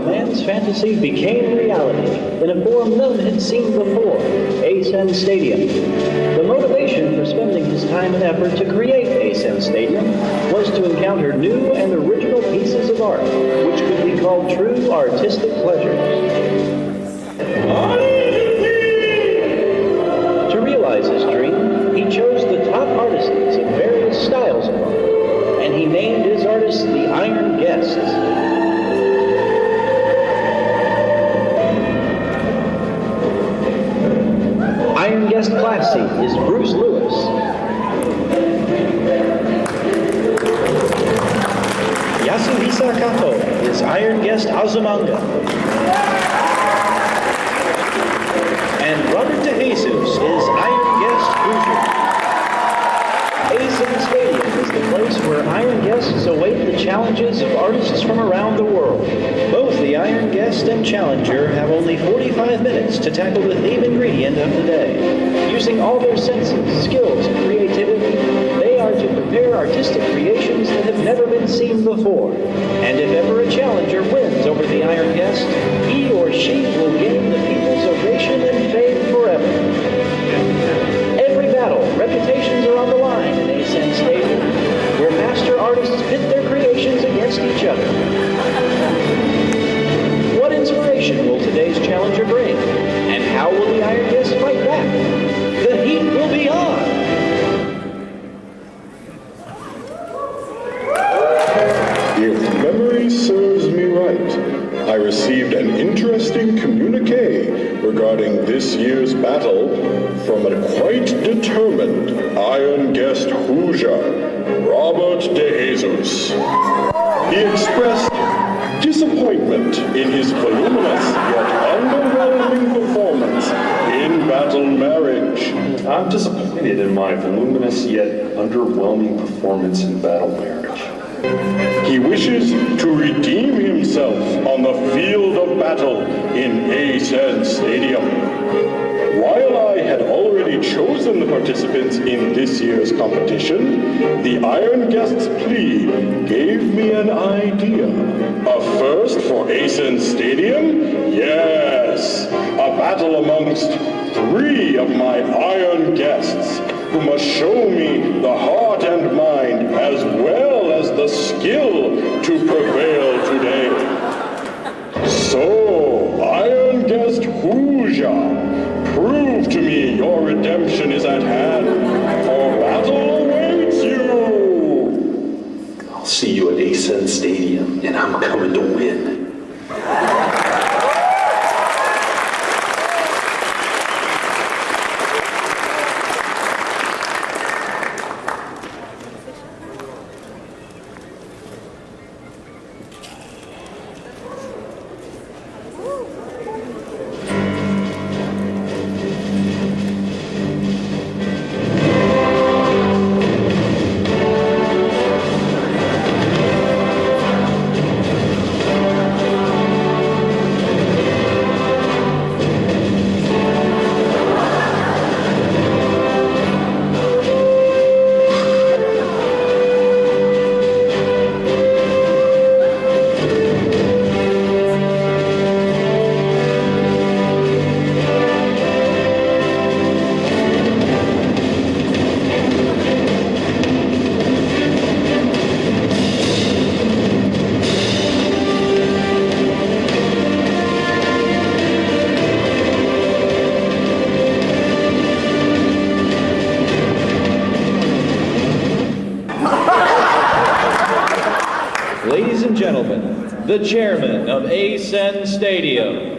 man's fantasy became reality in a form none had seen before, ACen Stadium. The motivation for spending his time and effort to create ACen Stadium was to encounter new and original pieces of art, which could be called true artistic pleasures. To realize his dream, he chose the top artisans of various styles of art, and he named his artists the Iron Guests. Iron Guest Classy is Bruce Lewis. Yasuhisa Kato is Iron Guest Azumanga. And Robert DeJesus is Iron Guest Hoosier. ACen Stadium is the place where Iron Guests await the challenges of artists from around the world. Both the Iron Guest and Challenger have only 45 minutes to tackle the theme ingredient of the day. Using all their senses, skills, and creativity, they are to prepare artistic creations that have never been seen before. And if ever a Challenger wins over the Iron Guest, he or she will gain the people's ovation and fame forever. Every battle, reputations are on the line in ACen Stadium, where master artists pit their creations against each other. What inspiration will today's challenger bring? And how will the Iron Guest fight back? The heat will be on! If memory serves me right, I received an interesting communique regarding this year's battle from a quite determined Iron Guest Hoosier, Robert DeJesus. He expressed disappointment in his voluminous yet underwhelming performance in Battle Marriage. I'm disappointed in my voluminous yet underwhelming performance in Battle Marriage. He wishes to redeem himself on the field of battle in ACen Stadium. While I had already chosen the participants in this year's competition, the Iron Guest's plea gave me an idea. A first for ACen Stadium? Yes! A battle amongst 3 of my Iron Guests, who must show me the heart and mind as well as the skill to prevail today. So, Iron Guest Hoosier, prove to me your redemption is at hand, for battle awaits you! I'll see you at ACen Stadium, and I'm coming to win. Ladies and gentlemen, the chairman of ACen Stadium.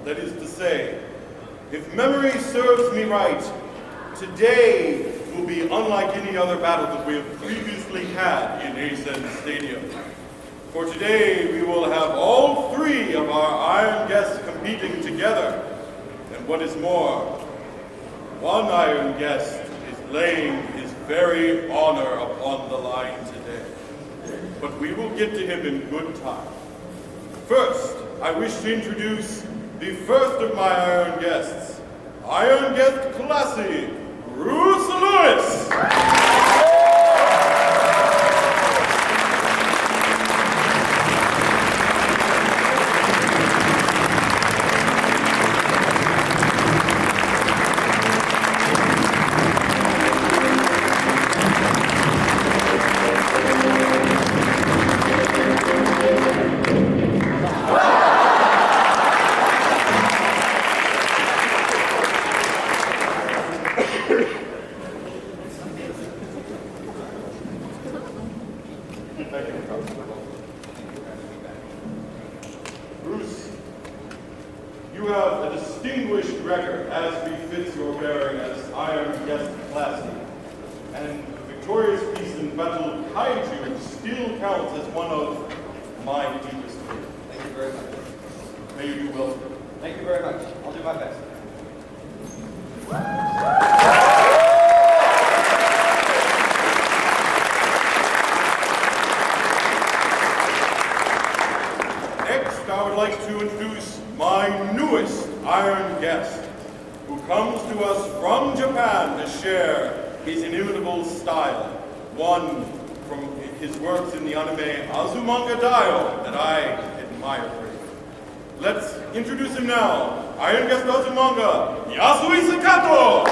That is to say, if memory serves me right, today will be unlike any other battle that we have previously had in ACen Stadium. For today, we will have all 3 3 of our Iron Guests competing together. And what is more, one Iron Guest is laying his very honor upon the line today. But we will get to him in good time. First, I wish to introduce the first of my Iron Guests, Iron Guest Classy, Bruce Lewis. Bruce, you have a distinguished record as befits your bearing as Iron Guest Classy, and the victorious piece in Battle of Kaiju still counts as one of my deepest fears. Thank you very much. May you do well, sir. Thank you very much. I'll do my best. Next, I would like to introduce my newest Iron Guest, who comes to us from Japan to share his inimitable style, one from his works in the anime Azumanga Daioh that I admire greatly. Let's introduce him now, Iron Guest Azumanga, Yasuhisa Kato!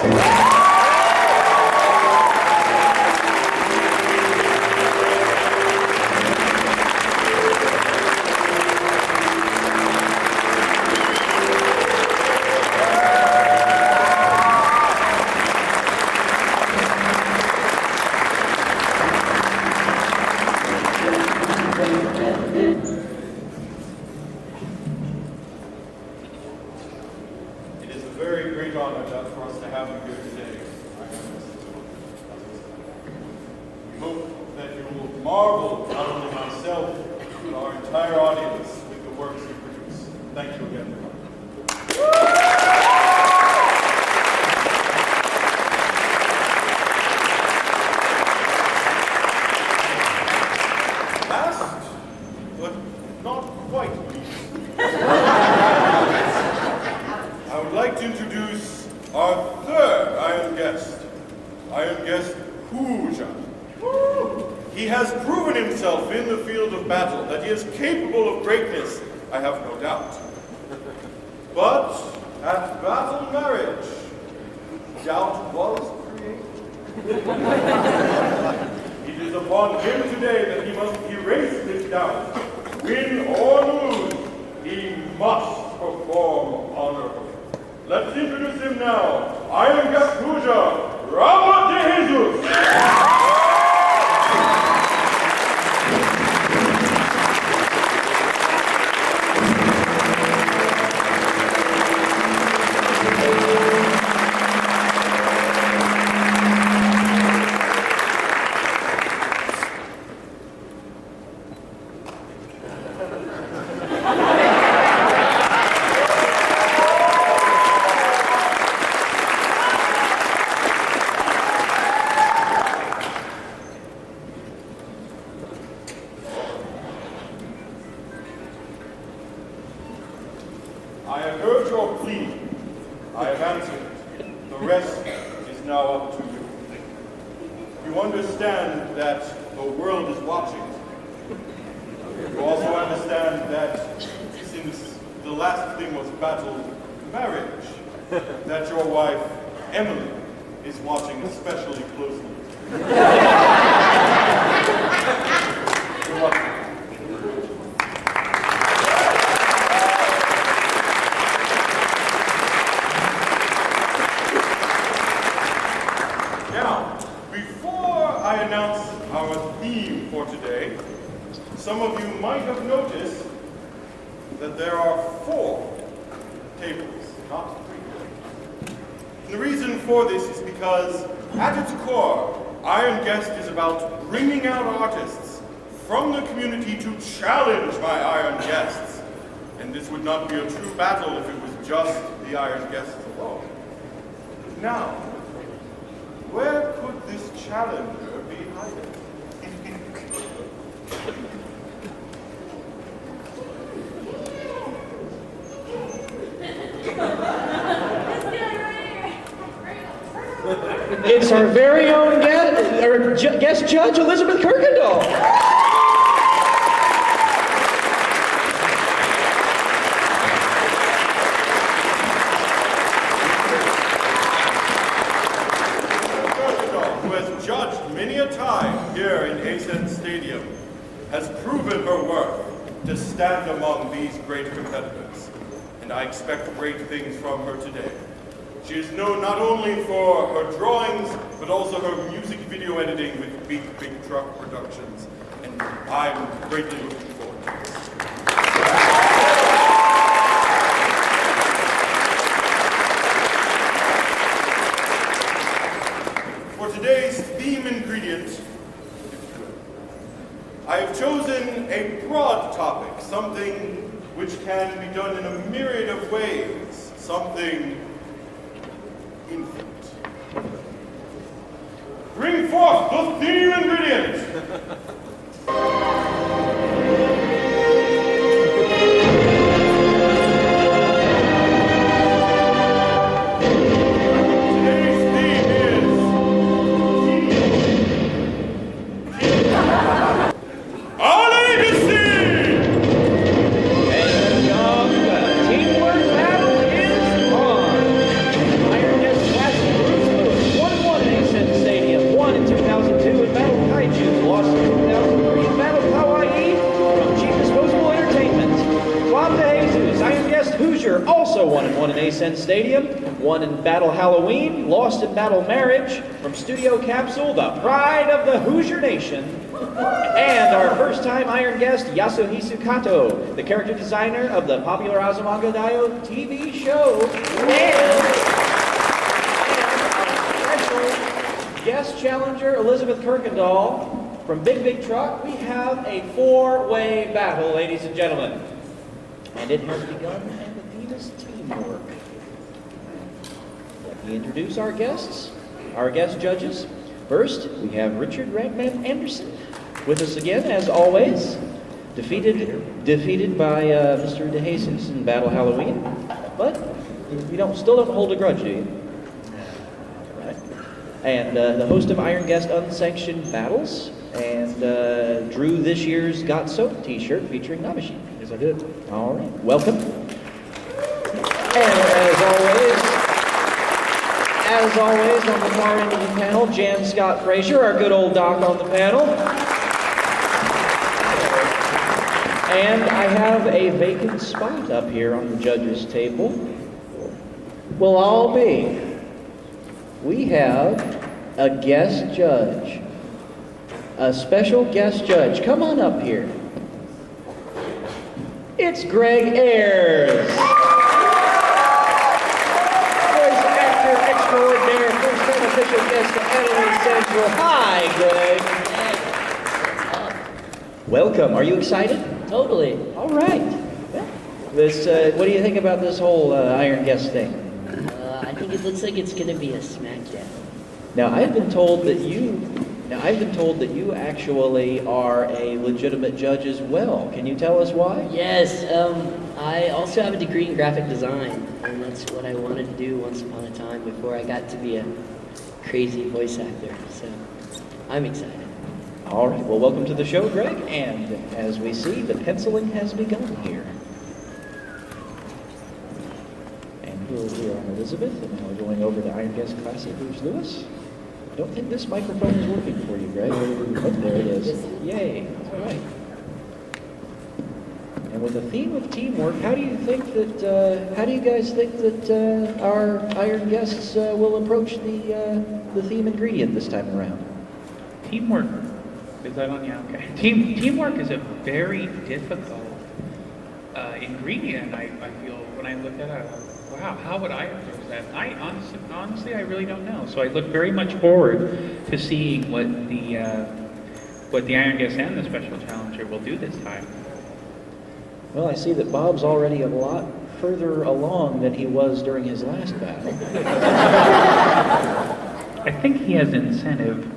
Marvel, not only myself, but our entire audience with the works you produce. Thank you again for coming. Last, but not quite least, I would like to introduce our third Iron Guest, Iron Guest Hoosier. He has proven himself in the field of battle, that he is capable of greatness, I have no doubt. But at battle marriage, doubt was created. It is upon him today that he must erase this doubt. Win or lose, he must perform honorably. Let's introduce him now, Iron Guest Hoosier, DeJesus. I have heard your plea. I have answered it. The rest is now up to you. You understand that the world is watching. You also understand that since the last thing was battle marriage, that your wife, Emily, is watching especially closely. You're welcome. I announce our theme for today, some of you might have noticed that there are 4 tables, not 3. And the reason for this is because, at its core, Iron Guest is about bringing out artists from the community to challenge my Iron Guests. and this would not be a true battle if it was just the Iron Guests alone. Now, where could this challenger be hiding? It's our very own guest judge, Elizabeth Kirkindall. Who has judged many a time here in ACen Stadium, has proven her worth to stand among these great competitors, and I expect great things from her today. She is known not only for her drawings, but also her music video editing with Big Truck Productions, and I'm greatly looking forward to this. For today's theme ingredient, I have chosen a broad topic, something which can be done in a myriad of ways, something infinite. Bring forth the theme ingredient! Today's theme is our legacy! Teamwork battle is on. Iron Guest Classic Bruce Lewis, 1-1 in ACen Stadium, won in 2002 in Battle Kaiju, lost in 2003 in Battle Hawaii from Cheap Disposable Entertainment. DeJesus, Iron Guest Hoosier, also 1-1 in ACen Stadium, won in Battle Halloween, lost in Battle Marriage from Studio Capsule, the pride of the Hoosier Nation. And our first-time Iron Guest, Yasuhisa Kato, the character designer of the popular Azumanga Daioh TV show. And our special guest challenger, Elizabeth Kirkindall, from Big Truck. We have a four-way battle, ladies and gentlemen. And it has begun, and the theme is teamwork. Let me introduce our guests, our guest judges. First, we have Richard Ragman Anderson with us again, as always. Defeated by Mr. DeJesus in Battle Halloween. But you still don't hold a grudge, do you? All right. And the host of Iron Guest Unsanctioned Battles, and drew this year's Got Soap t-shirt featuring Namashi. Yes, I did. All right. Welcome. And as always, on the far end of the panel, Jan Scott Frazier, our good old doc on the panel. And I have a vacant spot up here on the judges' table. Will all be. We have a guest judge. A special guest judge. Come on up here. It's Greg Ayers. Voice actor extraordinaire, first unofficial guest to Anime Central. Hi, Greg. Welcome. Are you excited? Totally. All right. What do you think about this whole Iron Guest thing? I think it looks like it's going to be a smackdown. Now, I've been told that you actually are a legitimate judge as well. Can you tell us why? Yes, I also have a degree in graphic design, and that's what I wanted to do once upon a time before I got to be a crazy voice actor, so I'm excited. All right, well, welcome to the show, Greg, and as we see, the penciling has begun here. And here on Elizabeth, and now we're going over to Iron Guest Classic Bruce Lewis. I don't think this microphone is working for you, Greg. Oh, there it is. Yay, all right. And with the theme of teamwork, how do you guys think that our Iron Guests will approach the theme ingredient this time around? Teamwork. Is that on? Yeah, okay. Teamwork is a very difficult ingredient, I feel, when I look at it. Wow, how would I approach that? I honestly, I really don't know. So I look very much forward to seeing what the Iron Guest and the Special Challenger will do this time. Well, I see that Bob's already a lot further along than he was during his last battle. I think he has incentive.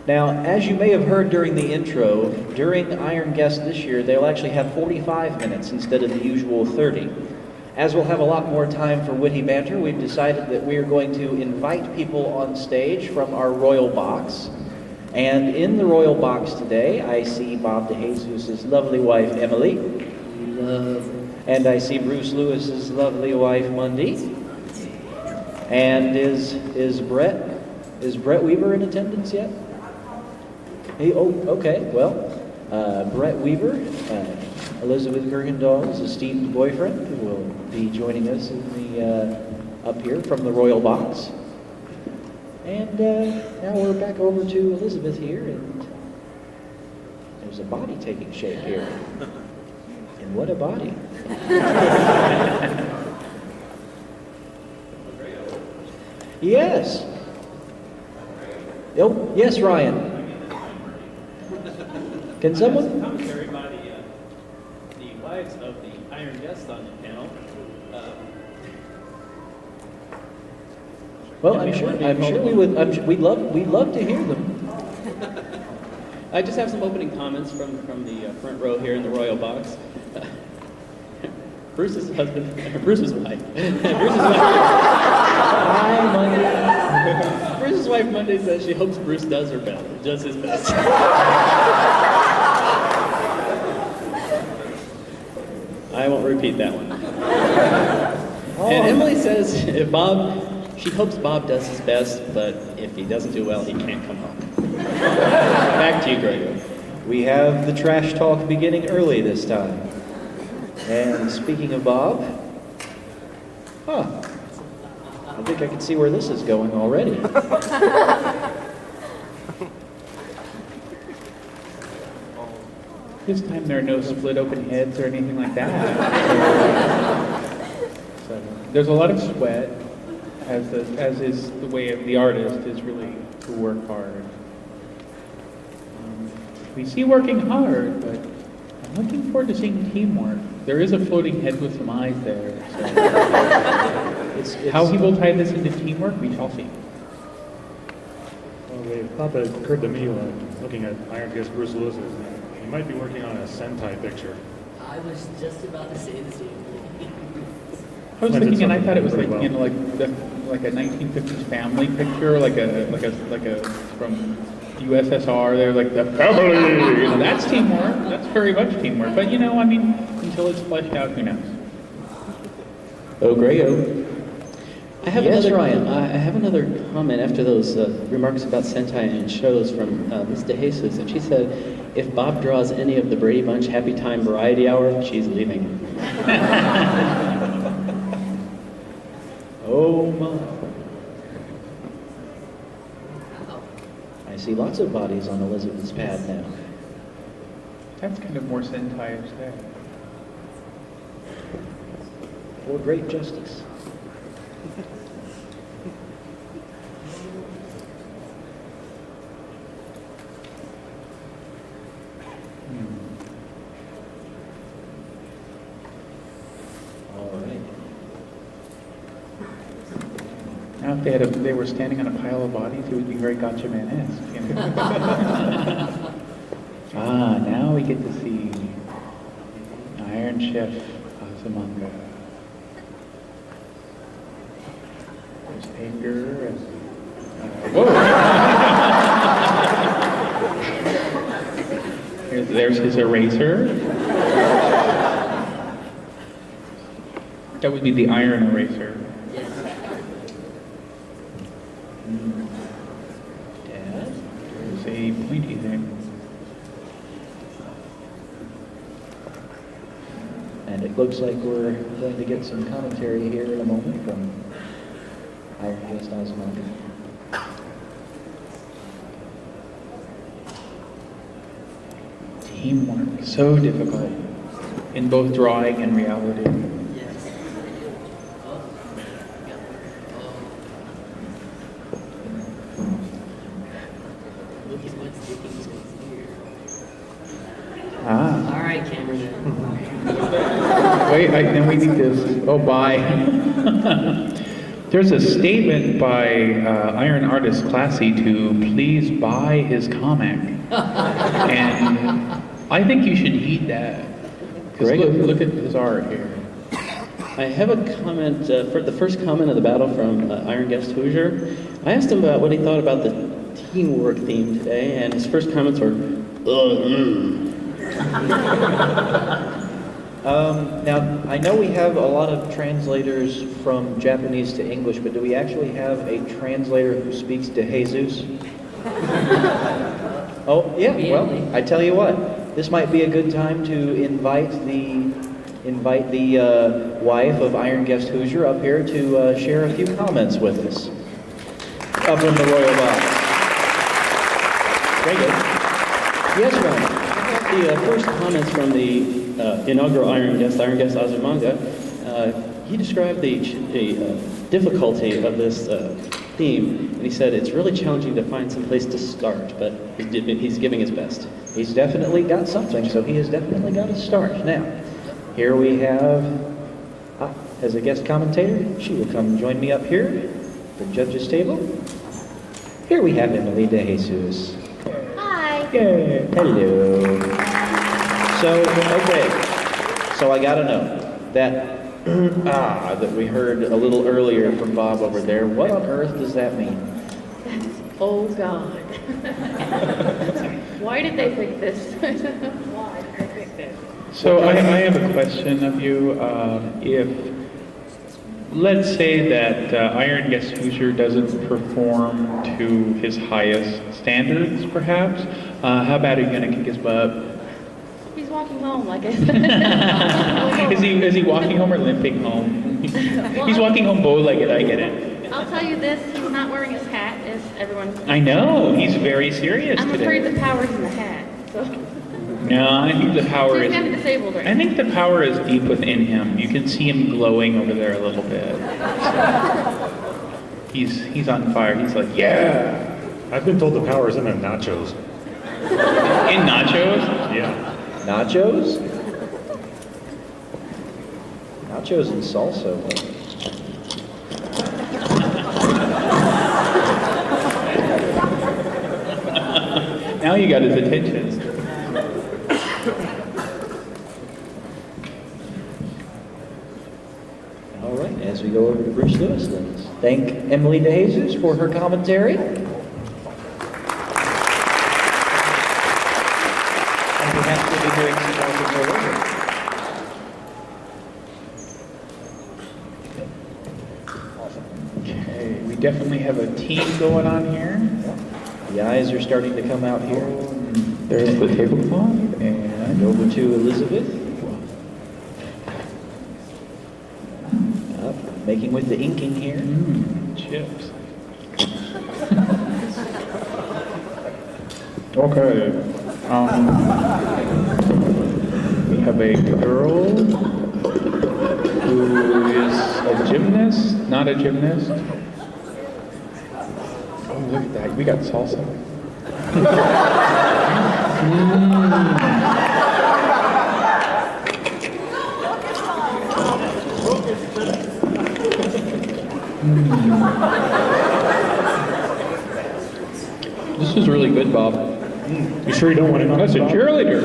Now, as you may have heard during the intro, during Iron Guest this year, they'll actually have 45 minutes instead of the usual 30. As we'll have a lot more time for witty banter, we've decided that we are going to invite people on stage from our Royal Box. And in the Royal Box today, I see Bob DeJesus' lovely wife, Emily. And I see Bruce Lewis's lovely wife, Mundy. And is Brett Weaver in attendance yet? Hey, oh, okay, well, Brett Weaver, Elizabeth Kirkindall's esteemed boyfriend, will be joining us in the, up here from the Royal Box. And now we're back over to Elizabeth here, and there's a body taking shape here. And what a body. Yes. Oh, yes, Ryan. Can someone? Commentary by the wives of the Iron Guest on the panel. Well, I'm sure we'd love to hear them. I just have some opening comments from the front row here in the Royal Box. Bruce's husband, Bruce's wife. Hi, Monday. Bruce's wife Monday says she hopes Bruce does her best, does his best. I won't repeat that one. And Emily says she hopes Bob does his best, but if he doesn't do well, he can't come home. Back to you, Greg. We have the trash talk beginning early this time. And speaking of Bob, I think I can see where this is going already. This time there are no split open heads or anything like that. So there's a lot of sweat, as is the way of the artist, is really to work hard. We see working hard, but I'm looking forward to seeing teamwork. There is a floating head with some eyes there. So It's how he will tie this into teamwork, we shall see. Well, the thought that occurred to me when looking at Iron Guest Bruce Lewis is that he might be working on a Sentai picture. I was just about to say the same thing. I was thinking, and I thought it was like, Well. you know, like a 1950s family picture, like a from USSR. They're like the family. You know, that's teamwork. That's very much teamwork. But you know, I mean, until it's fleshed out, who knows? Oh, Grayo. I have another comment after those remarks about Sentai and shows from Ms. DeJesus, and she said, if Bob draws any of the Brady Bunch Happy Time Variety Hour, she's leaving. Oh my. I see lots of bodies on Elizabeth's pad now. That's kind of more Sentai-ish there. For great justice. All right. Now, if they were standing on a pile of bodies, it would be very Gotcha Man-esque. You know? Now we get to see Iron Chef Azumanga. There's anger and whoa! There's his eraser. That would be the iron eraser. Dad? There's a pointy thing. And it looks like we're going to get some commentary here in a moment from Iron Guest Azumanga. Teamwork, so difficult in both drawing and reality. Yes. Look at what's sticking to his ear. Ah. All right, cameraman. Wait, then we need this. Oh, bye. There's a statement by Iron Artist Classy to please buy his comic. And I think you should heed that. 'Cause look at his art here. I have a comment, for the first comment of the battle from Iron Guest Hoosier. I asked him about what he thought about the teamwork theme today, and his first comments were, Now, I know we have a lot of translators from Japanese to English, but do we actually have a translator who speaks DeJesus? Oh, yeah, well, I tell you what, this might be a good time to invite the wife of Iron Guest Hoosier up here to share a few comments with us. Up from the Royal Box. Very good. Yes, Ryan. The first comments from the inaugural Iron Guest Azumanga, he described the difficulty of this theme, and he said it's really challenging to find some place to start, but he's giving his best. He's definitely got something, so he has definitely got to start. Now, here we have, as a guest commentator, she will come join me up here, the judges' table. Here we have Emily DeJesus. Hi. Yay. Hello. So, okay. So I gotta know that that we heard a little earlier from Bob over there. What on earth does that mean? Oh God. Why did they pick this? Why did they pick this? So I have a question of you. If, let's say that Iron Guest Hoosier doesn't perform to his highest standards, perhaps, how bad are you going to kick his butt? He's walking home, like I said. Is he walking home or limping home? He's walking home bow-legged, I get it. I'll tell you this, he's not wearing his hat, as everyone... I know, he's very serious I'm today. afraid the power's in the hat, so... No, I think the power He's is... kind of disabled right I think the power is deep within him. You can see him glowing over there a little bit. He's on fire. He's like, yeah! I've been told the power is in the nachos. In nachos? Yeah. Nachos? Nachos and salsa. Now you got his attention. All right, as we go over to Bruce Lewis, let's thank Emily DeJesus for her commentary. And perhaps we'll be hearing some more from her later. Okay, we definitely have a team going on here. The eyes are starting to come out here. There's the tablecloth, And over to Elizabeth. Making with the inking here. Chips. Okay. We have a girl who is a gymnast, not a gymnast. Oh, look at that. We got salsa. This is really good, Bob. You sure you don't want to know? That's a cheerleader.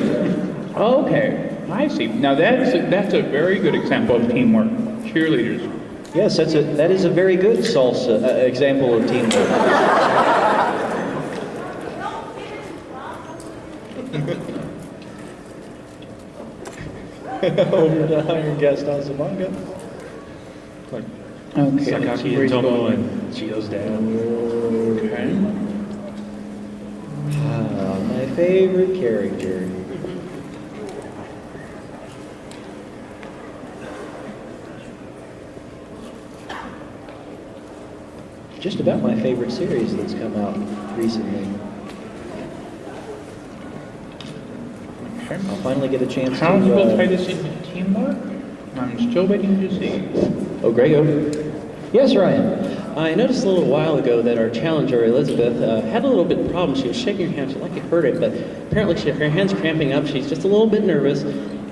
Okay, I see. Now that's a very good example of teamwork. Cheerleaders. Yes, that is a very good salsa example of teamwork. Over to Iron Guest Azumanga. Okay, let's see Sakaki where and he's Tomo going. and Chiyo's dad. Okay. My favorite character. Just about my favorite series that's come out recently. Okay. I'll finally get a chance How to... will tie this into teamwork? I'm still waiting to see. Oh, Grego. Yes, Ryan. I noticed a little while ago that our challenger, Elizabeth, had a little bit of problem. She was shaking her hand. She like it hurt it, but apparently her hand's cramping up. She's just a little bit nervous,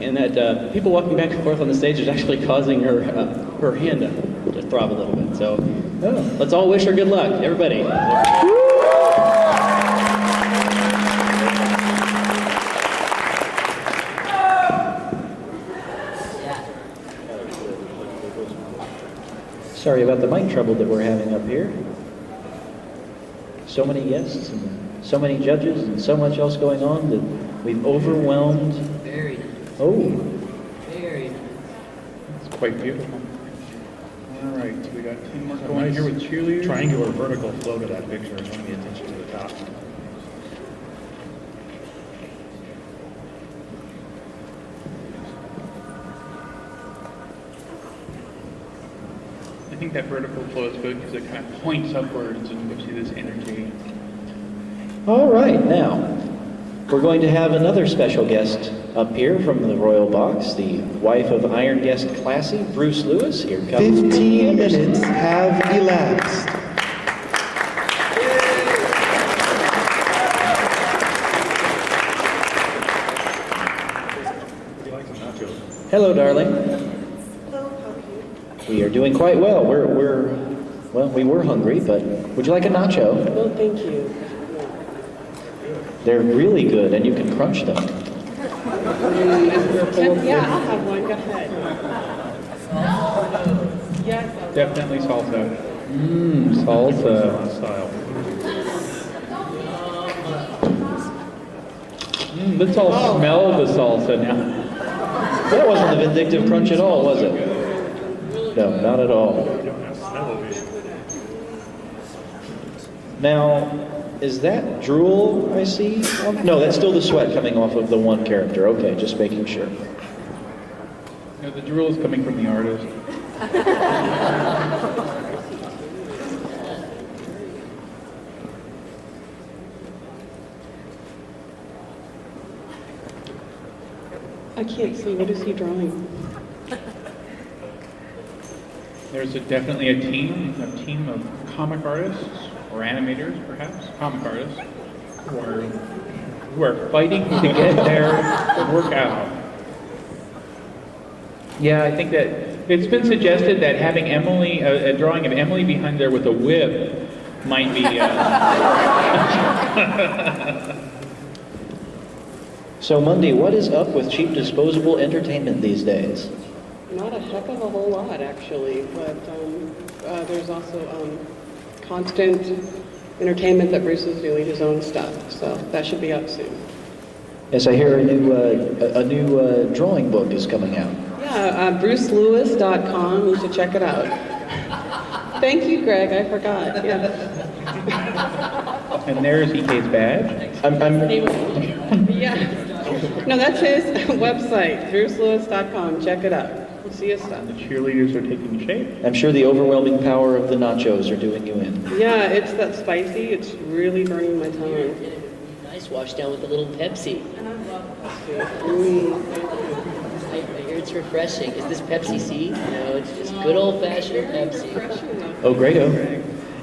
and that people walking back and forth on the stage is actually causing her her hand to throb a little bit. So let's all wish her good luck, everybody. Sorry about the mic trouble that we're having up here. So many guests and so many judges and so much else going on that we've overwhelmed. Very nice. Oh, Very nice. It's quite beautiful. All right, so we got teamwork A going nice here with cheerleaders. triangular vertical flow to that picture, drawing the attention to the top. I think that vertical flow is good because it kind of points upwards and gives you this energy. all right. Now, we're going to have another special guest up here from the Royal Box, the wife of Iron Guest Classy, Bruce Lewis. Here comes 15 minutes have elapsed. Would you like some nachos? Hello, darling. Hello, how are you? We are doing quite well. Well, we were hungry, but would you like a nacho? No, thank you. They're really good, and you can crunch them. Yeah, I'll have one. Go ahead. Yes. Definitely salsa. Salsa. Style. Let's all smell the salsa now. That wasn't the vindictive crunch at all, was it? No, not at all. Now, is that drool I see? No, that's still the sweat coming off of the one character. Okay, just making sure. No, the drool is coming from the artist. I can't see. What is he drawing? There's definitely a team of comic artists or animators, perhaps comic artists, who are fighting to get their work out. Yeah, I think that it's been suggested that having Emily, a drawing of Emily behind there with a whip, might be. So, Mundy, what is up with cheap disposable entertainment these days? Not a heck of a whole lot, actually. But there's also constant entertainment that Bruce is doing his own stuff. So that should be up soon. Yes, I hear a new drawing book is coming out. Yeah, brucelewis.com. You should check it out. Thank you, Greg. I forgot. Yeah. And there's EK's badge. Yeah. No, that's his website, brucelewis.com. Check it out. We'll see his stuff. The cheerleaders are taking shape. I'm sure the overwhelming power of the nachos are doing you in. Yeah, it's that spicy. It's really burning my tongue. Nice wash down with a little Pepsi. I hear it's refreshing. Is this Pepsi C? No, it's just good old-fashioned Pepsi. Oh, great-o.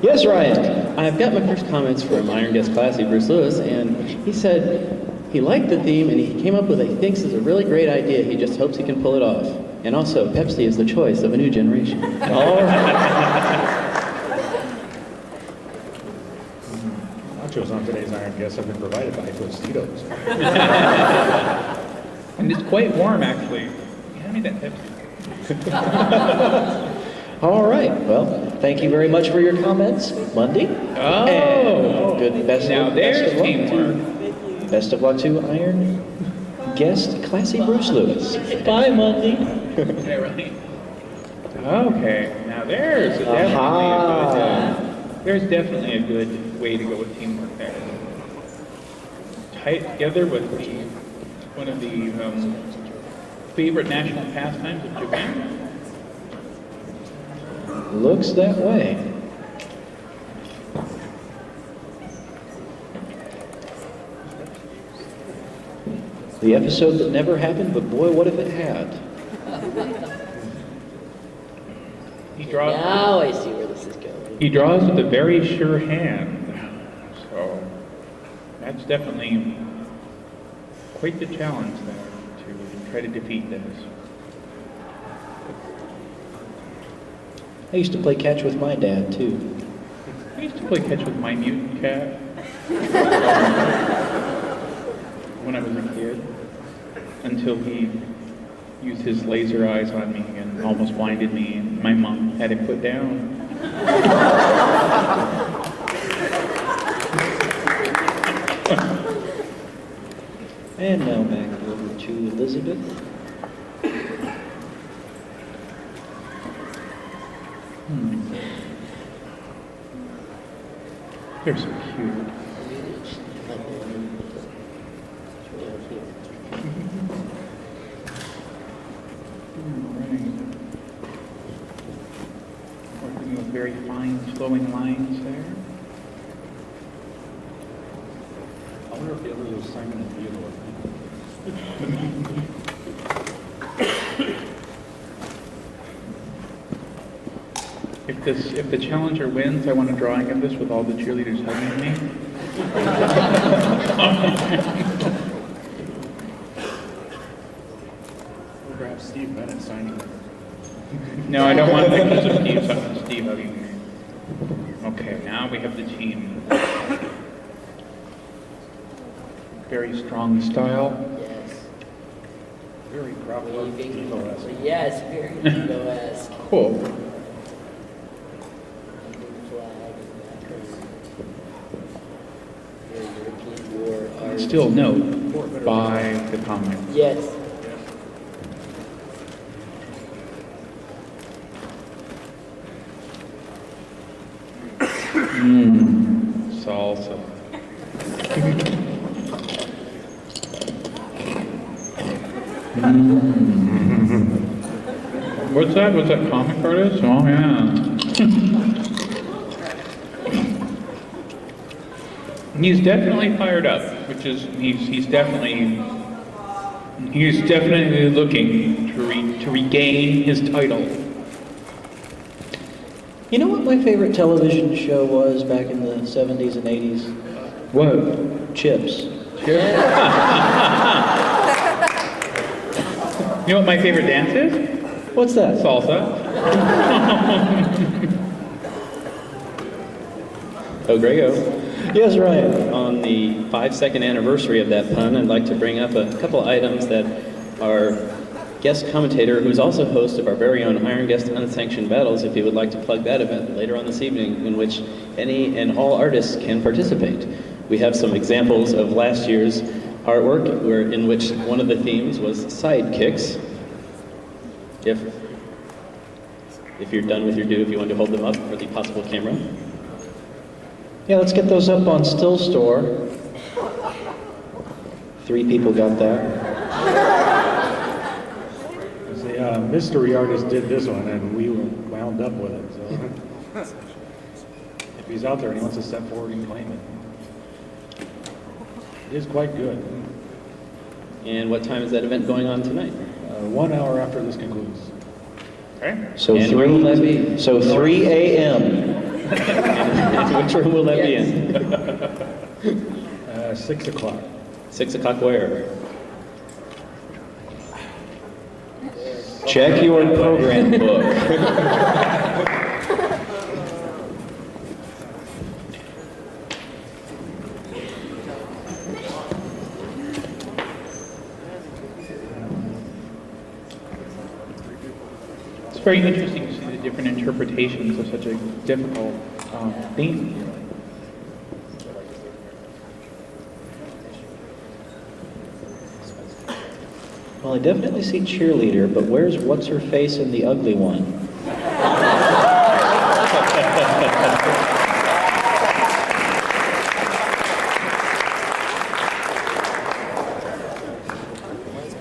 Yes, Ryan. I've got my first comments from Iron Guest Classy, Bruce Lewis, and he said he liked the theme and he came up with what he thinks is a really great idea. He just hopes he can pull it off. And also, Pepsi is the choice of a new generation. All right. Nachos on today's Iron Guests have been provided by Tostitos. And it's quite warm, actually. Hand me that Pepsi. All right. Well, thank you very much for your comments, Mundy. Oh. And good best Now of there's luck teamwork. Best of luck to Iron Guest Classy Bruce Lewis. Bye, Mundy. Okay, now there's definitely a good way to go with teamwork there. Tie it together with one of the favorite national pastimes of Japan. Looks that way. The episode that never happened, but boy, what if it had? He draws. Now I see where this is going. He draws with a very sure hand, so that's definitely quite the challenge there to try to defeat this. I used to play catch with my dad, too. I used to play catch with my mutant cat when I was a kid, until he used his laser eyes on me and almost blinded me, and my mom had him put down. And now back over to Elizabeth. They're so cute. Working with very fine, flowing lines there. I wonder if the others are Simon and Theodore. If the challenger wins, I want a drawing of this with all the cheerleaders hugging me. Or perhaps Steve Bennett signing it. No, I don't want pictures of Steve hugging me. Okay, now we have the team. Very strong style. Yes. Very proper Devo-esque. Yes, very Devo-esque. Cool. Still note by the comic. Yes. Salsa. What's that? What's that comic artist? Oh yeah. He's definitely fired up, which is he's definitely looking to regain his title. You know what my favorite television show was back in the 70s and 80s? What? Chips. You know what my favorite dance is? What's that? Salsa. Oh, Grego. Yes, Ryan. On the 5-second anniversary of that pun, I'd like to bring up a couple items that our guest commentator, who's also host of our very own Iron Guest Unsanctioned Battles, if you would like to plug that event later on this evening, in which any and all artists can participate. We have some examples of last year's artwork in which one of the themes was sidekicks. If you're done with your do, if you want to hold them up for the possible camera. Yeah, let's get those up on Still Store. 3 people got that. The mystery artist did this one, and we wound up with it. So if he's out there and he wants to step forward and claim it, it is quite good. And what time is that event going on tonight? 1 hour after this concludes. Okay. So And where will that be? 3 a.m. And which room will that be in? 6 o'clock. 6 o'clock where? Check your program book. It's very interesting to see the different interpretations of such a difficult theme. Well, I definitely see cheerleader, but where's what's-her-face in the ugly one?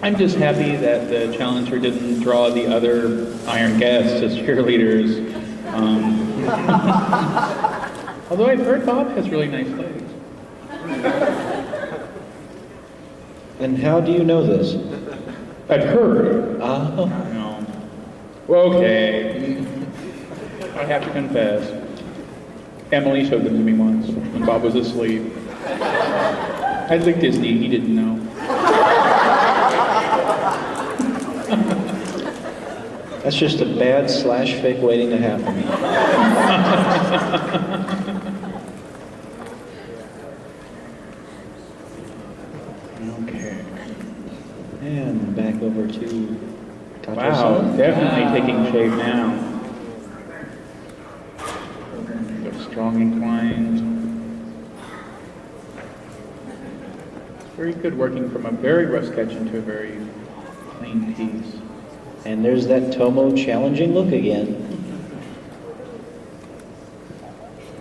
I'm just happy that the challenger didn't draw the other Iron Guests as cheerleaders. Although I've heard Bob has really nice legs. And how do you know this? I've heard. Oh. No. Well, okay. I have to confess. Emily showed them to me once when Bob was asleep. I licked his knee, he didn't know. That's just a bad slash fic waiting to happen. Okay. And back over to Kato. Wow, definitely taking shape now. Got strong inclines. It's very good working from a very rough sketch into a very plain piece. And there's that Tomo challenging look again.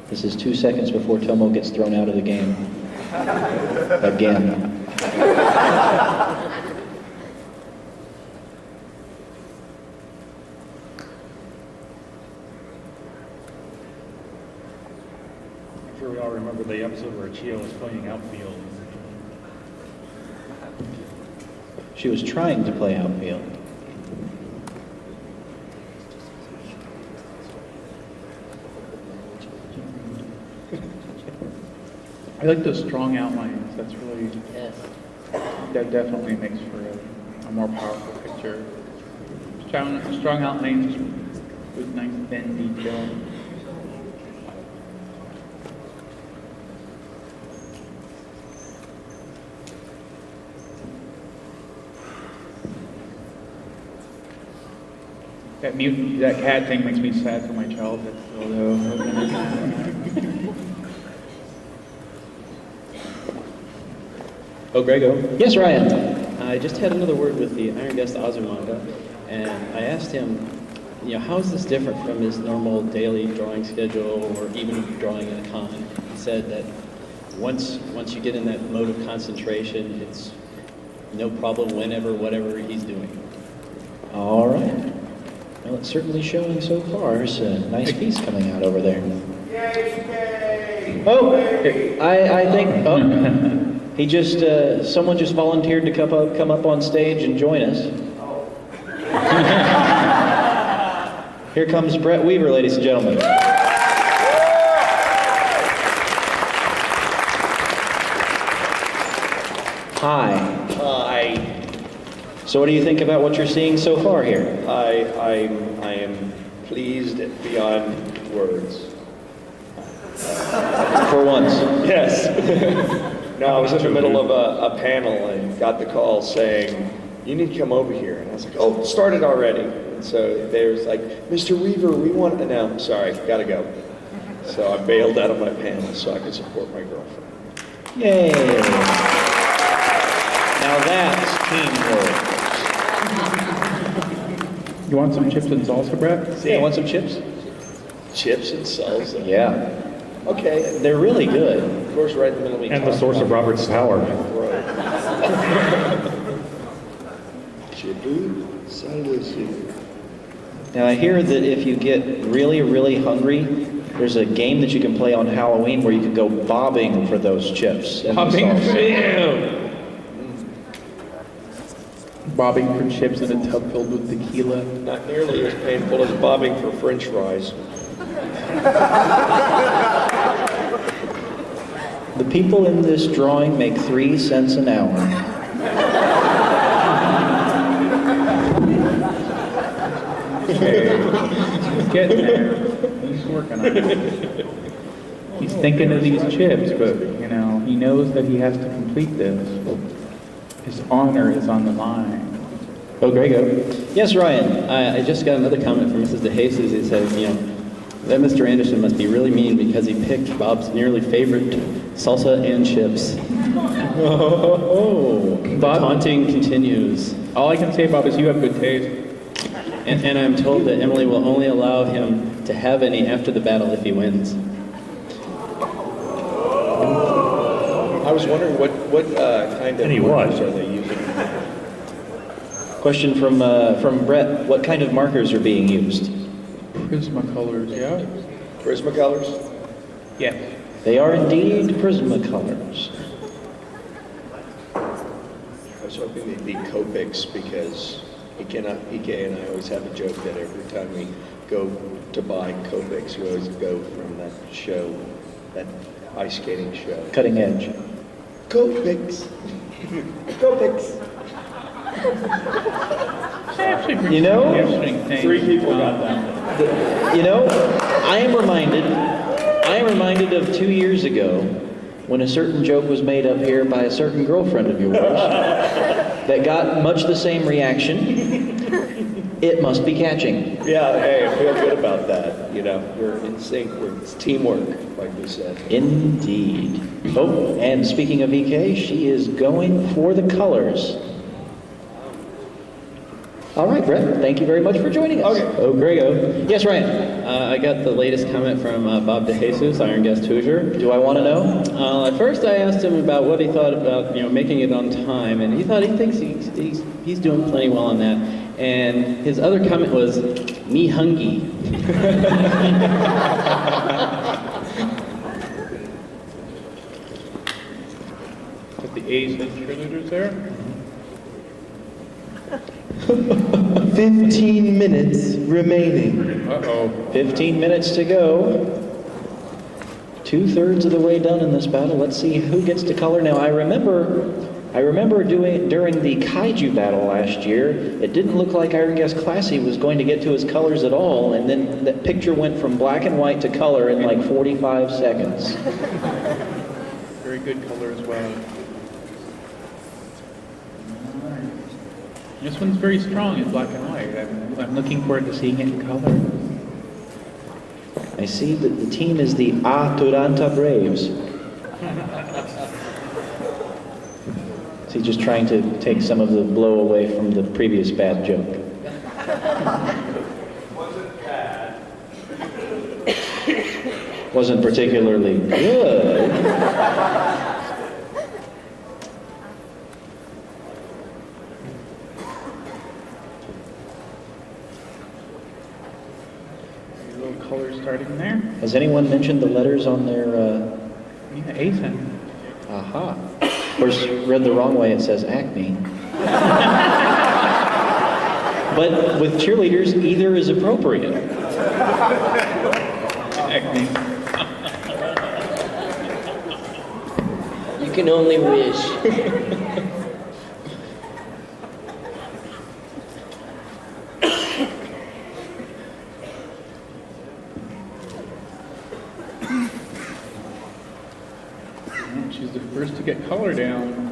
This is 2 seconds before Tomo gets thrown out of the game. Again. I'm sure we all remember the episode where Chio was playing outfield. She was trying to play outfield. I like those strong outlines. That's really, Yes. that definitely makes for a more powerful picture. Strong outlines with nice thin detail. That cat thing makes me sad for my childhood, although. Oh, Grego. Yes, Ryan. I just had another word with the Iron Guest Azumanga, and I asked him, how is this different from his normal daily drawing schedule or even drawing in a con? He said that once you get in that mode of concentration, it's no problem whenever, whatever he's doing. All right. Well, it's certainly showing so far. There's a nice piece coming out over there. Oh, I think, he just, someone just volunteered to come up on stage and join us. Here comes Brett Weaver, ladies and gentlemen. Hi. Hi. So what do you think about what you're seeing so far here? I am pleased beyond words. For once. Yes. No, I was in the middle of a panel and got the call saying, you need to come over here. And I was like, oh, it started already. And so there's like, Mr. Weaver, we want to, no, sorry, gotta go. So I bailed out of my panel so I could support my girlfriend. Yay. Now that's teamwork. You want some chips and salsa, Brett? Yeah, want some chips? Chips and salsa. Yeah. Okay. They're really good. Of course, right in the middle we And the source of Robert's power. Now I hear that if you get really, really hungry, there's a game that you can play on Halloween where you can go bobbing for those chips. And Bobbing the salsa. Bobbing for chips in a tub filled with tequila. Not nearly as painful as bobbing for French fries. The people in this drawing make 3 cents an hour. He's getting there. He's working on it. He's thinking of these chips, but, he knows that he has to complete this. His honor is on the line. Oh, Grego. Yes, Ryan. I just got another comment from Mrs. DeJesus. He said, that Mr. Anderson must be really mean because he picked Bob's nearly favorite salsa and chips. Oh, Bob. Taunting continues. All I can say, Bob, is you have good taste. And I'm told that Emily will only allow him to have any after the battle if he wins. I was wondering what kind of markers are they using? Question from Brett. What kind of markers are being used? Prismacolors, yeah? Prismacolors? Yes. They are indeed Prismacolors. I was hoping they'd be Copics because PK and I always have a joke that every time we go to buy Copics, we always go from that show, that ice skating show. Cutting Edge. Copics. Copics. actually brings You know, up an interesting thing. 3 people got that. You know, I am reminded of 2 years ago when a certain joke was made up here by a certain girlfriend of yours that got much the same reaction. It must be catching. Yeah, hey, I feel good about that. You know, we're in sync. It's teamwork, like we said. Indeed. Oh, and speaking of EK, she is going for the colors. All right, Brett, thank you very much for joining us. Okay. Oh, Grego. Yes, Ryan. I got the latest comment from Bob DeJesus, Iron Guest Hoosier. Do I want to know? At first, I asked him about what he thought about making it on time, and he thinks he's doing plenty well on that. And his other comment was, "Me hungry." Got the ACen cheerleaders there. 15 minutes remaining. Uh-oh. 15 minutes to go. 2/3 of the way done in this battle. Let's see who gets to color. Now, I remember during the Kaiju battle last year, it didn't look like Iron Guest Classy was going to get to his colors at all, and then that picture went from black and white to color in like 45 seconds. Very good color as well. All right. This one's very strong in black and white. I'm looking forward to seeing it in color. I see that the team is the Aturanta Braves. Is he just trying to take some of the blow away from the previous bad joke? Wasn't bad. Wasn't particularly good. A little color starting there. Has anyone mentioned the letters on their... Yeah, ACen. Aha. Of course, read the wrong way, it says Acme. But with cheerleaders, either is appropriate. Acme. You can only wish. She's the first to get color down.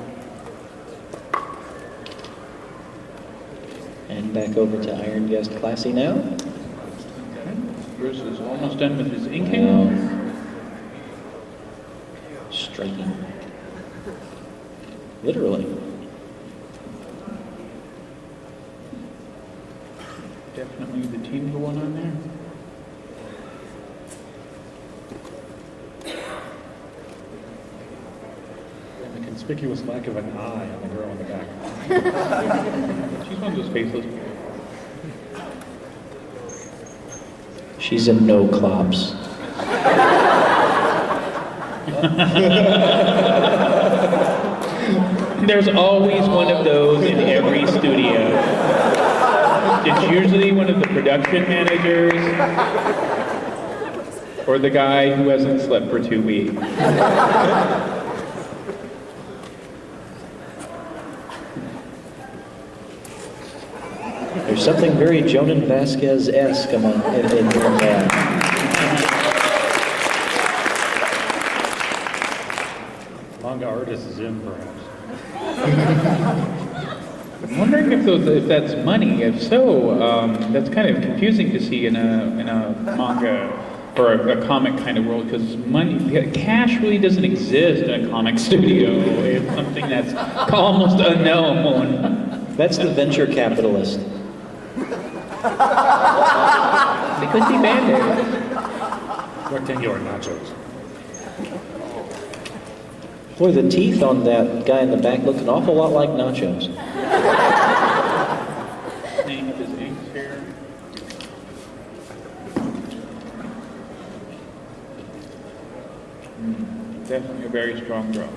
And back over to Iron Guest Classy now. Okay. Bruce is almost done with his inking. Striking. Literally. Definitely the team going on there. And the conspicuous lack of an eye on the girl in the back. She's one of those faceless people. She's in no clops. There's always one of those in every studio. It's usually one of the production managers or the guy who hasn't slept for 2 weeks. There's something very Jonan Vasquez-esque in that. Manga artist is in, perhaps. I'm wondering if that's money. If so, that's kind of confusing to see in a manga or a comic kind of world, because cash really doesn't exist in a comic studio. It's something that's almost unknown. That's the venture capitalist. They could be band-aids. Rectangular nachos. Boy, the teeth on that guy in the back look an awful lot like nachos. Name of his inks here. Definitely a very strong draw.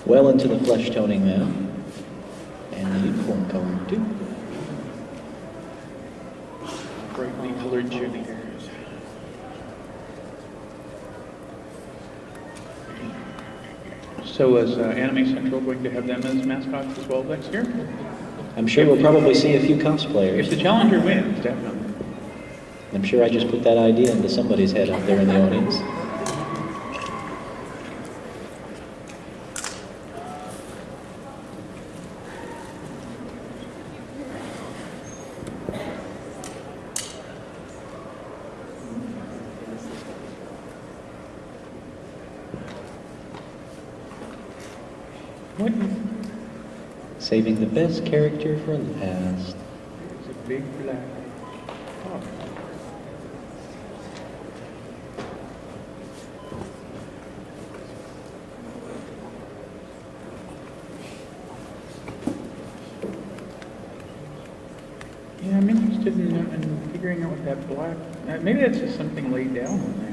Well into the flesh toning now. And the uniform color, too. Great brightly colored cheerleaders. So is Anime Central going to have them as mascots as well next year? I'm sure we'll probably see a few cosplayers. If the challenger wins, definitely. I'm sure I just put that idea into somebody's head up there in the audience. What? Saving the best character for last. It's a big black dog. Yeah, I'm interested in figuring out what that black. Maybe that's just something laid down on there.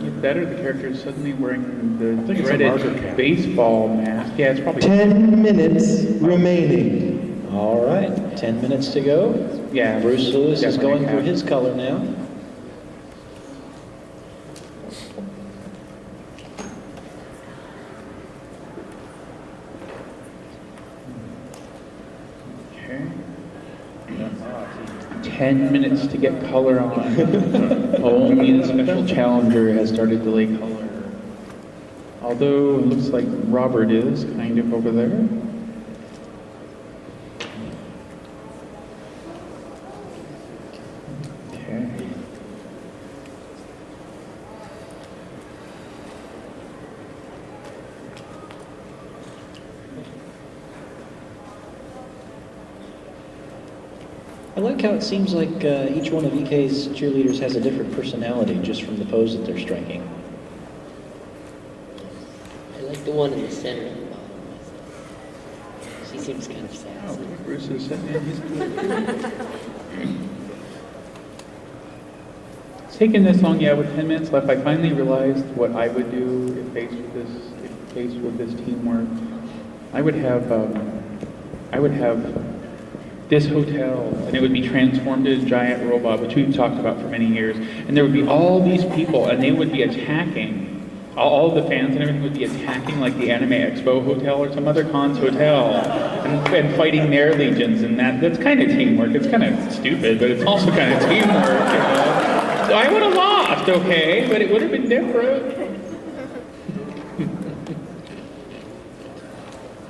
It's better the character is suddenly wearing the think it's a marker dreaded cap. baseball mask. Yeah, it's probably 10 minutes remaining. All right, 10 minutes to go. Yeah, Bruce Lewis is definitely going for cap. his color now. Okay. 10 minutes to get color on. Only the special challenger has started to lay color. Although it looks like Robert is kind of over there. Okay. I like how it seems like each one of EK's cheerleaders has a different personality just from the pose that they're striking. I like the one in the center of the bottom. She seems kind of sad. Oh, Bruce is sitting in his It's taken this long, yeah, with 10 minutes left. I finally realized what I would do if faced with this teamwork. I would have this hotel, and it would be transformed into a giant robot, which we've talked about for many years. And there would be all these people, and they would be attacking. All the fans and everything would be attacking, like the Anime Expo Hotel or some other con's hotel, and fighting their legions. And that's kind of teamwork. It's kind of stupid, but it's also kind of teamwork. You know? So I would have lost, okay, but it would have been different.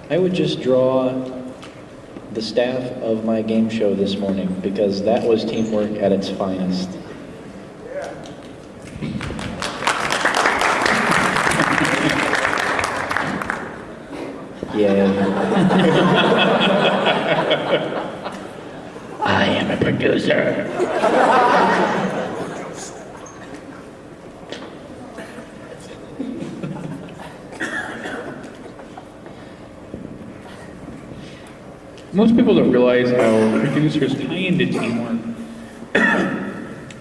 I would just draw the staff of my game show this morning because that was teamwork at its finest. Yeah. I am a producer. Most people don't realize how producers tie into teamwork.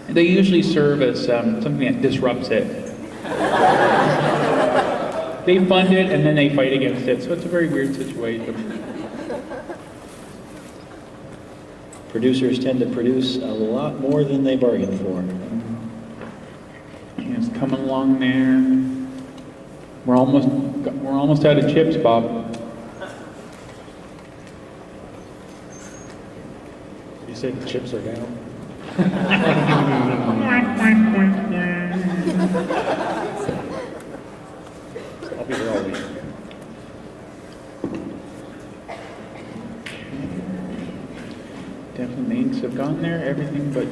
They usually serve as something that disrupts it. They fund it and then they fight against it, so it's a very weird situation. Producers tend to produce a lot more than they bargain for. It's coming along there. We're almost out of chips, Bob. You said the chips are down? I'll be here all week. Definitely the inks have gone there, everything but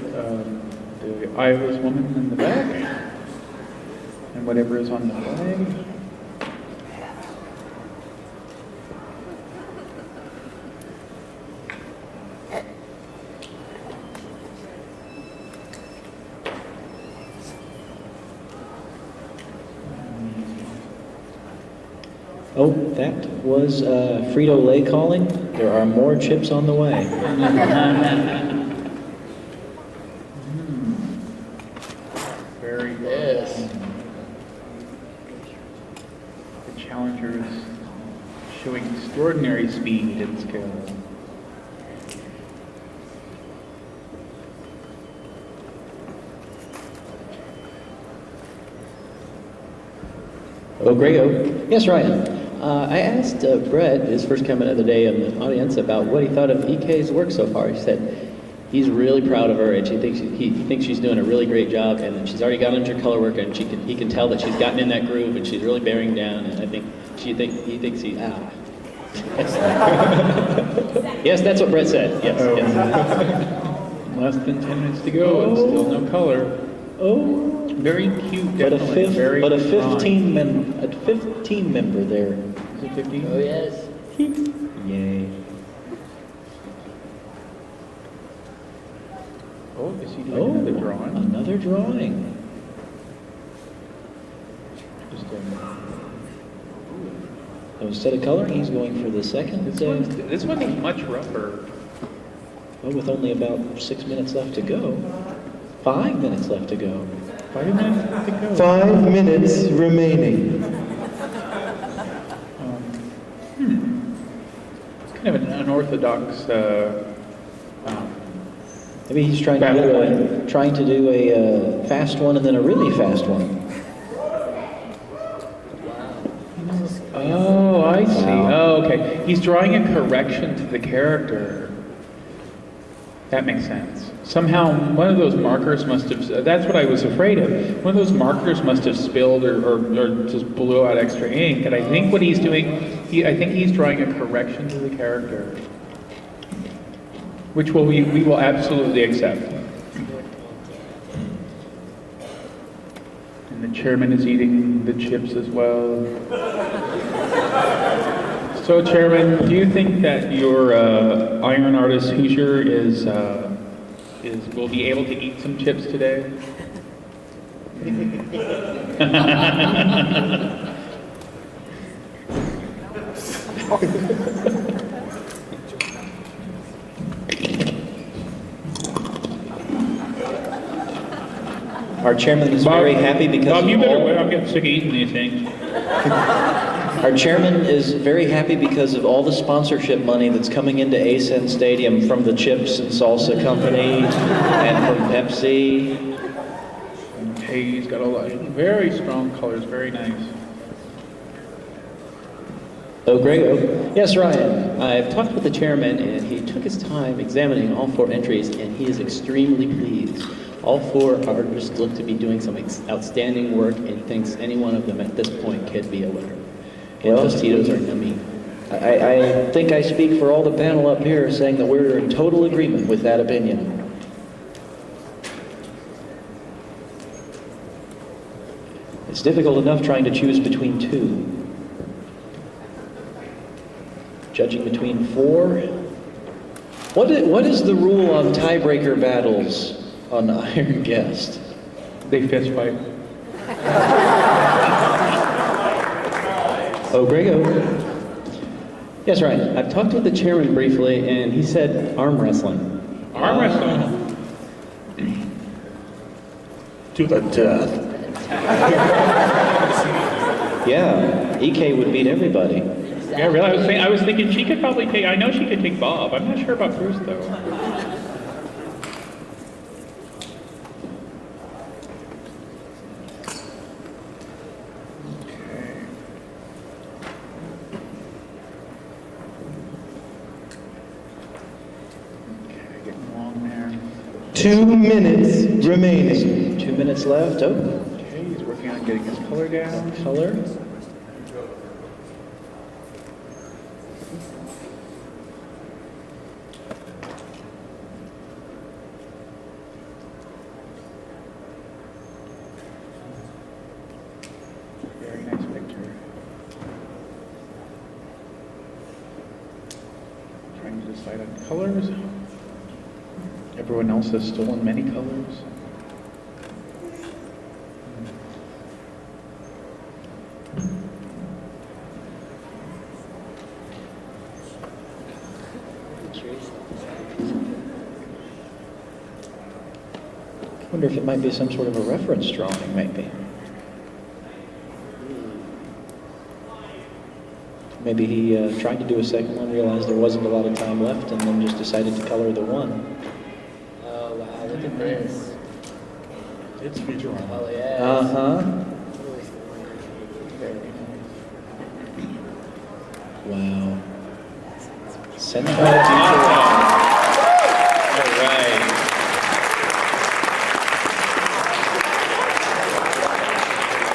the Iowa's woman in the back. And whatever is on the flag. Oh, that was Frito-Lay calling. There are more chips on the way. Very good. Yes. The challengers showing extraordinary speed and skill. Oh, Grego. Yes, Ryan. I asked Brett, his first comment of the day in the audience, about what he thought of EK's work so far. He said he's really proud of her, and he thinks she's doing a really great job, and that she's already got into her color work, and he can tell that she's gotten in that groove, and she's really bearing down. And I think he thinks he. Yes, that's what Brett said. Yes. Oh. Yes. Less than 10 minutes to go, and still no color. Oh. Very cute, But a definitely. Very 15 member there. Is it 15? Oh, yes. Yay. Oh, is he doing another drawing? Another drawing. Just So instead of coloring, he's going for the second. this one's much rougher. Well, with only about 6 minutes left to go. 5 minutes left to go. 5 minutes left to go. 5 minutes remaining. It's kind of an unorthodox. Maybe he's trying to do a fast one and then a really fast one. Oh, I see. Wow. Oh, okay. He's drawing a correction to the character. That makes sense. Somehow, one of those markers must have, that's what I was afraid of. One of those markers must have spilled or just blew out extra ink. And I think what he's doing, I think he's drawing a correction to the character, which we will absolutely accept. And the chairman is eating the chips as well. So, Chairman, do you think that your iron artist Hoosier will be able to eat some chips today? Our chairman is very happy because Bob, you better wait. I'm getting sick of eating these things. Our chairman is very happy because of all the sponsorship money that's coming into ACen Stadium from the Chips and Salsa Company and from Pepsi. Okay, he's got a lot. Very strong colors. Very nice. Oh, Grego. Yes, Ryan. I've talked with the chairman, and he took his time examining all 4 entries, and he is extremely pleased. All 4 artists look to be doing some outstanding work, and thinks any one of them at this point could be a winner. And Tostitos are yummy. I think I speak for all the panel up here saying that we're in total agreement with that opinion. It's difficult enough trying to choose between 2. Judging between 4. What is the rule on tiebreaker battles on Iron Guest? They fist fight. Oh, Grego. Yes, Ryan. I've talked with the chairman briefly, and he said arm wrestling. Arm wrestling. To the death. Yeah, EK would beat everybody. Yeah, really. I was thinking she could probably take. I know she could take Bob. I'm not sure about Bruce though. Okay, getting long there. 2 minutes remaining. 2 minutes left. Oh, Okay, he's working on getting his color down. color. Very nice picture. Trying to decide on colors. Everyone else has stolen many colors. I wonder if it might be some sort of a reference drawing, maybe. Maybe he tried to do a second one, realized there wasn't a lot of time left, and then just decided to color the one. Oh, wow, look at this. It's Futurama. Oh, yeah. Uh-huh. Very Senpai All right.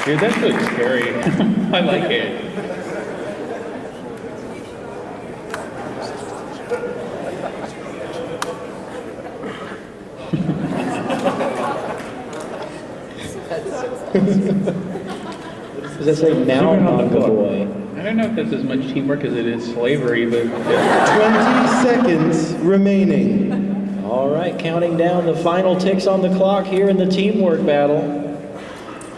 Dude, that's really scary. I like it. Does that say now manga boy? I don't know if that's as much teamwork as it is slavery, but 20 seconds remaining. All right, counting down the final ticks on the clock here in the teamwork battle.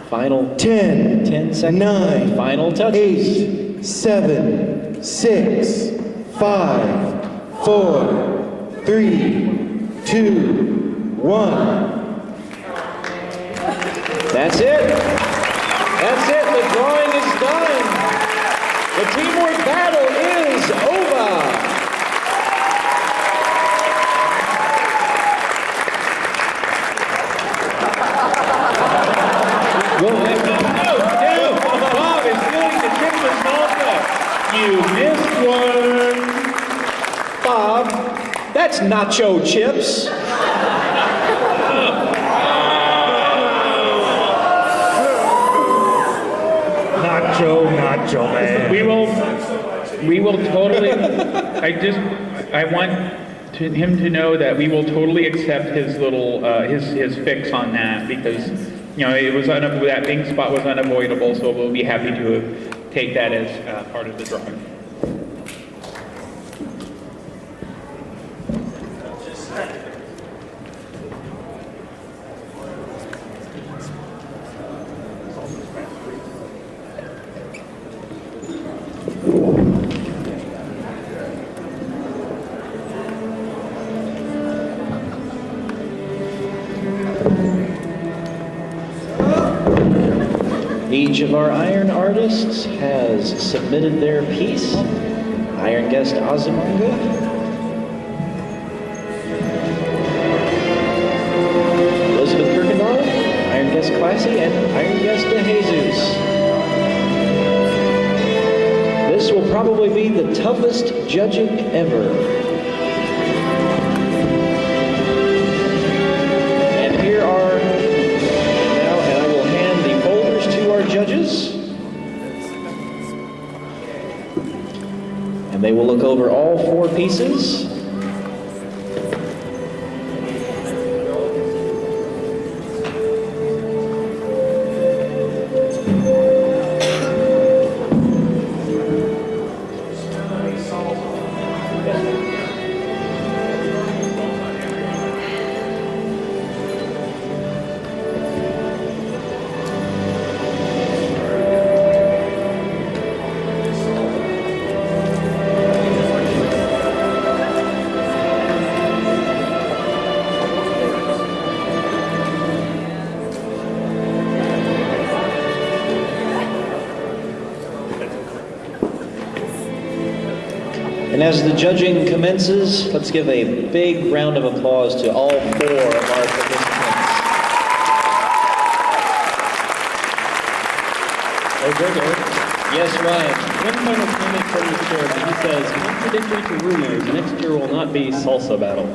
Final 10, 10 seconds. 9, Final touches. 8, 7, 6, 5, 4, 3, 2, 1. That's it. That's it. The drawing is done. The teamwork battle is over. no, Bob is doing the triple salsa. You missed one. Bob, that's nacho chips. Nacho man. We will totally, I want him to know that we will totally accept his little, his fix on that because, you know, it was that pink spot was unavoidable, so we'll be happy to take that as part of the drawing. Each of our iron artists has submitted their piece. Iron Guest Azumanga, Elizabeth Kirkindall, Iron Guest Classy, and Iron Guest DeJesus. This will probably be the toughest judging ever. And here are now, and I will hand the folders to our judges. And they will look over all 4 pieces. And as the judging commences, let's give a big round of applause to all 4 of our participants. Oh, Grego. Yes, Ryan. One final comment from the chairman. He says, contradictory to rumors, next year will not be salsa battle.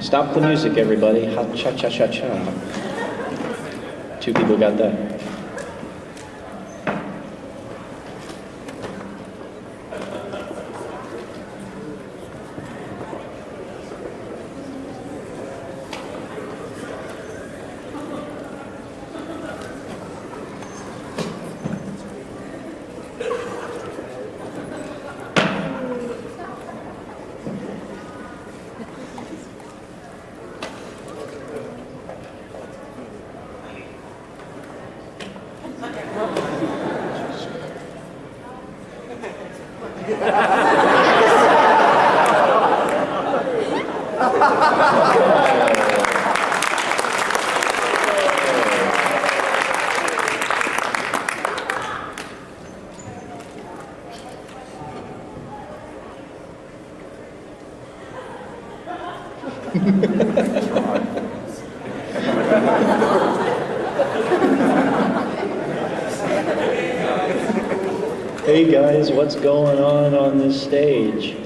Stop the music, everybody. Ha-cha-cha-cha-cha. 2 people got that. Hey guys, what's going on this stage?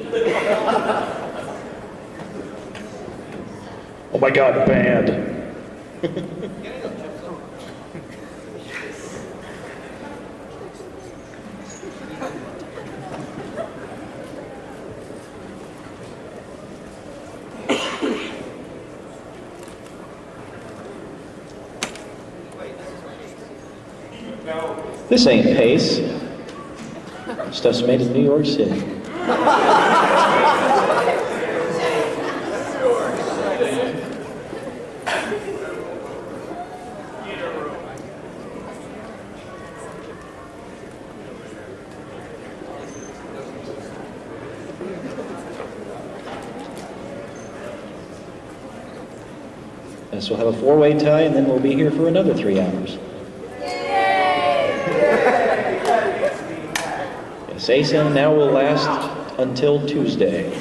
Oh my God, banned. This ain't pace. Stuff's made in New York City. Yes, we'll have a four-way tie, and then we'll be here for another 3 hours. Yes, ACen now will last until Tuesday.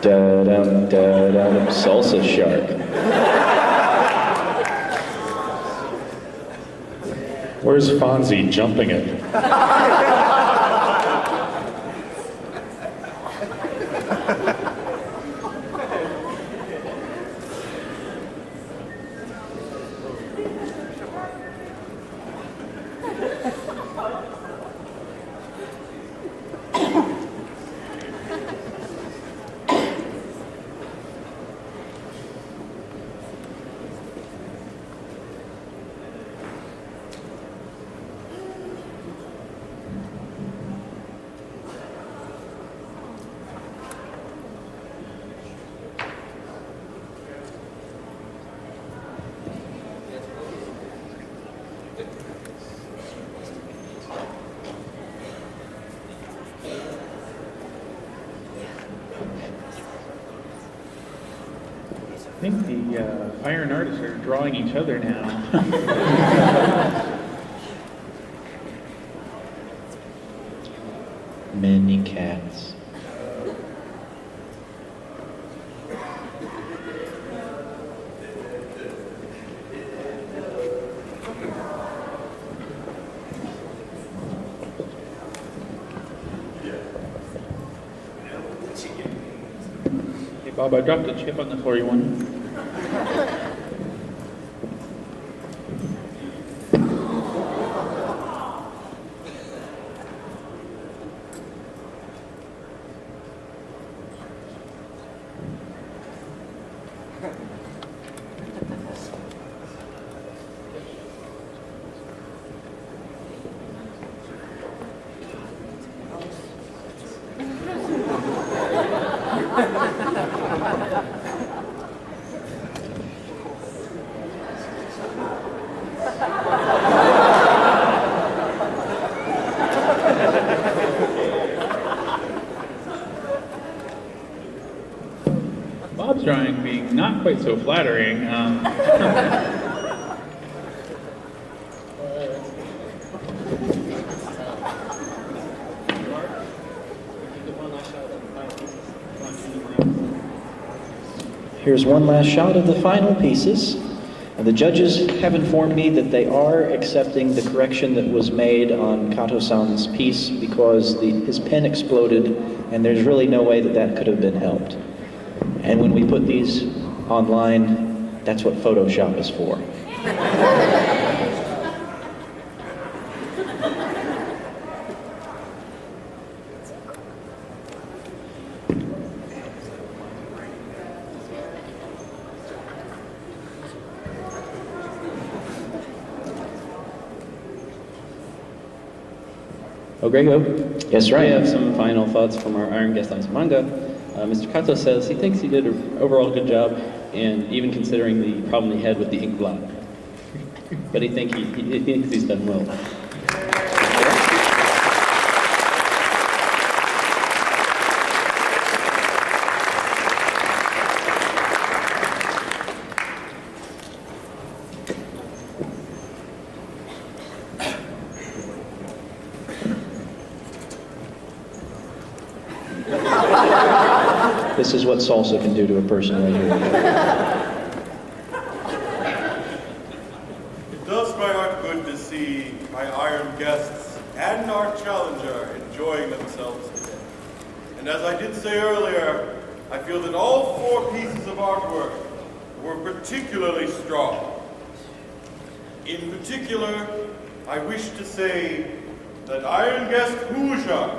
Da-dum, da-dum, salsa shark. Where's Fonzie jumping it? I think the iron artists are drawing each other now. Many cats. Hey Bob, I dropped a chip on the floor, you want? Bob's drawing being not quite so flattering. Here's one last shot of the final pieces. And the judges have informed me that they are accepting the correction that was made on Kato-san's piece because his pen exploded, and there's really no way that that could have been helped. And when we put these online, that's what Photoshop is for. Oh, Grego? Yes, We right. have some final thoughts from our Iron Guest Azumanga. Mr. Kato says he thinks he did an overall good job, and even considering the problem he had with the ink blot. But he thinks he's done well. This is what salsa can do to a person right here. It does my heart good to see my Iron Guests and our challenger enjoying themselves today. And as I did say earlier, I feel that all 4 pieces of artwork were particularly strong. In particular, I wish to say that Iron Guest Hoosier,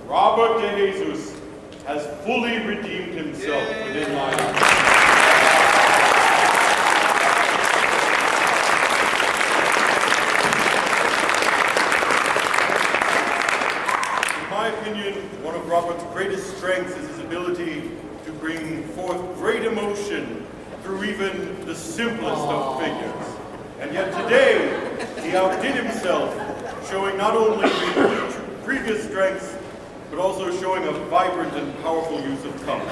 Robert DeJesus, has fully redeemed himself within my eyes. In my opinion, one of Robert's greatest strengths is his ability to bring forth great emotion through even the simplest of figures. And yet today, he outdid himself, showing not only the previous strengths, but also showing a vibrant and powerful use of color.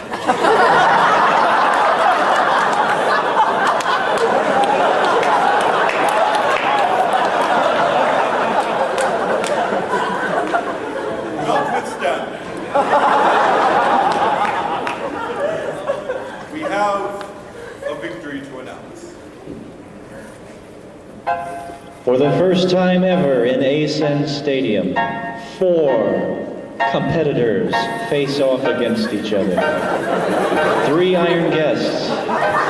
Notwithstanding, we have a victory to announce. For the first time ever in ACen Stadium, 4 competitors face off against each other. 3 Iron Guests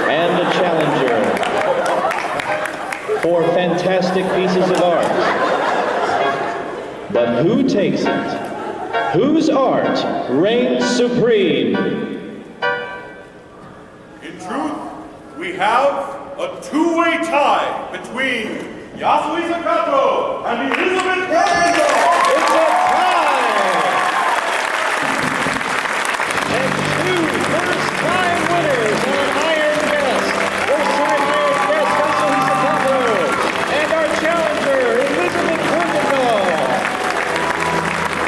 and a challenger. 4 fantastic pieces of art. But who takes it? Whose art reigns supreme? In truth, we have a 2-way tie between Yasuhisa Kato and Elizabeth Kirkindall. It's a tie! And 2 first-time winners on Iron Guest. First-time Iron Guest Yasuhisa Kato and our challenger Elizabeth Kirkindall.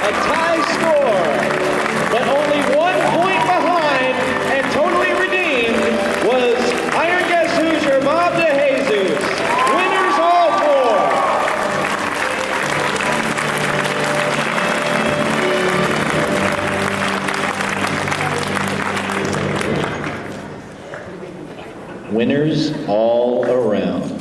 A tie score, but only 1 point behind and totally redeemed was Iron Guest Hoosier Bob DeJesus. Winners all 4. Winners all around.